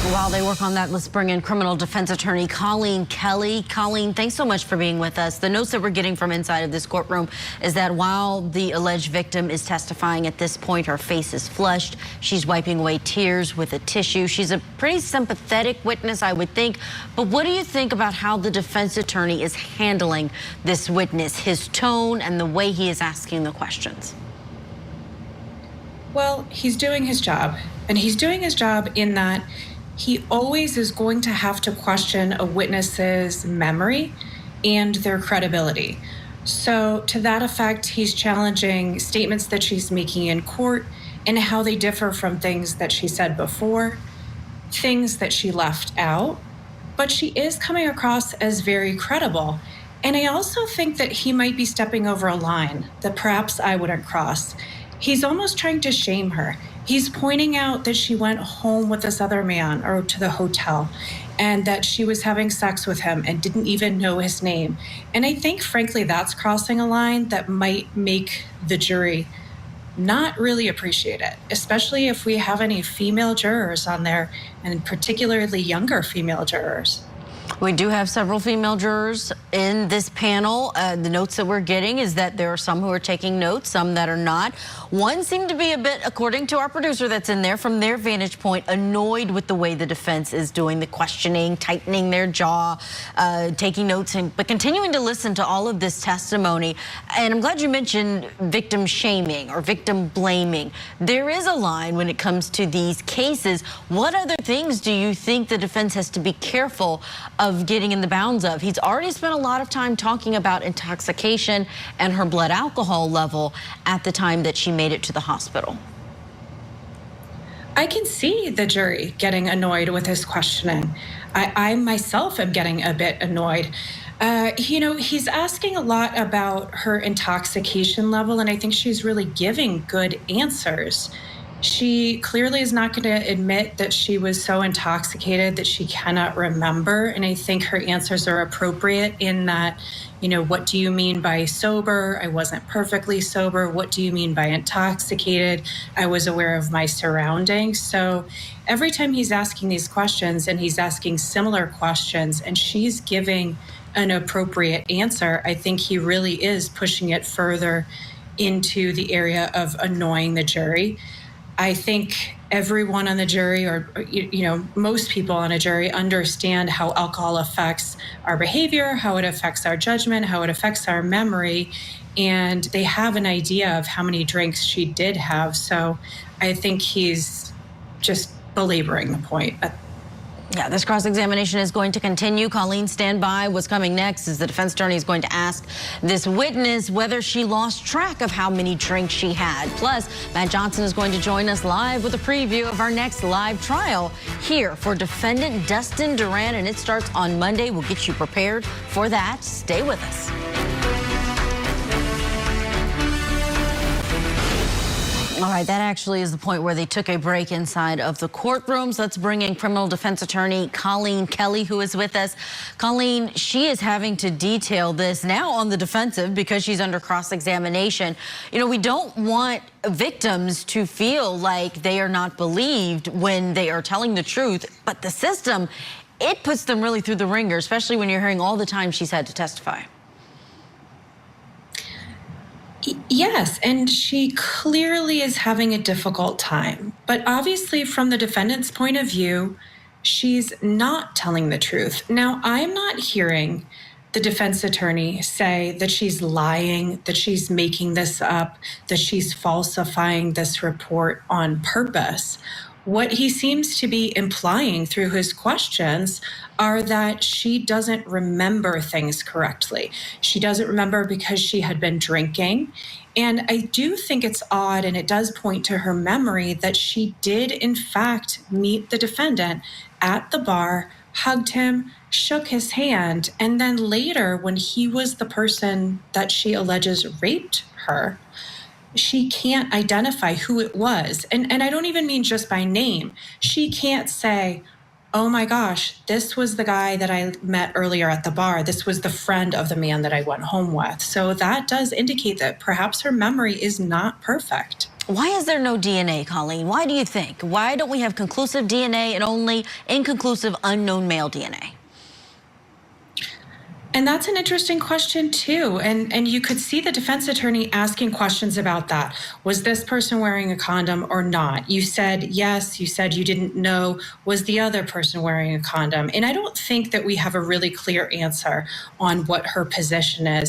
While they work on that, let's bring in criminal defense attorney Colleen Kelley. Colleen, thanks so much for being with us. The notes that we're getting from inside of this courtroom is that while the alleged victim is testifying at this point, her face is flushed. She's wiping away tears with a tissue. She's a pretty sympathetic witness, I would think. But what do you think about how the defense attorney is handling this witness, his tone and the way he is asking the questions? Well, he's doing his job, and he's doing his job in that he always is going to have to question a witness's memory and their credibility. So to that effect, he's challenging statements that she's making in court and how they differ from things that she said before, things that she left out, but she is coming across as very credible. And I also think that he might be stepping over a line that perhaps I wouldn't cross. He's almost trying to shame her. He's pointing out that she went home with this other man or to the hotel and that she was having sex with him and didn't even know his name. And I think, frankly, that's crossing a line that might make the jury not really appreciate it, especially if we have any female jurors on there, and particularly younger female jurors. We do have several female jurors in this panel. The notes that we're getting is that there are some who are taking notes, some that are not. One seemed to be a bit, according to our producer that's in there, from their vantage point, annoyed with the way the defense is doing the questioning, tightening their jaw, taking notes, but continuing to listen to all of this testimony. And I'm glad you mentioned victim shaming or victim blaming. There is a line when it comes to these cases. What other things do you think the defense has to be careful of getting in the bounds of? He's already spent a lot of time talking about intoxication and her blood alcohol level at the time that she made it to the hospital. I can see the jury getting annoyed with his questioning. I myself am getting a bit annoyed. He's asking a lot about her intoxication level, and I think she's really giving good answers. She clearly is not going to admit that she was so intoxicated that she cannot remember. And I think her answers are appropriate in that, what do you mean by sober? I wasn't perfectly sober. What do you mean by intoxicated? I was aware of my surroundings. So every time he's asking these questions, and he's asking similar questions, and she's giving an appropriate answer, I think he really is pushing it further into the area of annoying the jury. I think everyone on the jury, or most people on a jury, understand how alcohol affects our behavior, how it affects our judgment, how it affects our memory, and they have an idea of how many drinks she did have. So I think he's just belaboring the point. Yeah, this cross-examination is going to continue. Colleen, stand by. What's coming next is the defense attorney is going to ask this witness whether she lost track of how many drinks she had. Plus, Matt Johnson is going to join us live with a preview of our next live trial here for defendant Dustin Duran, and it starts on Monday. We'll get you prepared for that. Stay with us. All right, that actually is the point where they took a break inside of the courtrooms. Let's bring in criminal defense attorney Colleen Kelley, who is with us. Colleen, she is having to detail this now on the defensive because she's under cross-examination. We don't want victims to feel like they are not believed when they are telling the truth, but the system, it puts them really through the ringer, especially when you're hearing all the time she's had to testify. Yes, and she clearly is having a difficult time. But obviously, from the defendant's point of view, she's not telling the truth. Now, I'm not hearing the defense attorney say that she's lying, that she's making this up, that she's falsifying this report on purpose. What he seems to be implying through his questions are that she doesn't remember things correctly. She doesn't remember because she had been drinking. And I do think it's odd, and it does point to her memory, that she did, in fact, meet the defendant at the bar, hugged him, shook his hand, and then later, when he was the person that she alleges raped her, she can't identify who it was. And I don't even mean just by name. She can't say, oh my gosh, this was the guy that I met earlier at the bar. This was the friend of the man that I went home with. So that does indicate that perhaps her memory is not perfect. Why is there no DNA, Colleen? Why do you think? Why don't we have conclusive DNA and only inconclusive unknown male DNA? And that's an interesting question, too. And you could see the defense attorney asking questions about that. Was this person wearing a condom or not? You said yes. You said you didn't know. Was the other person wearing a condom? And I don't think that we have a really clear answer on what her position is.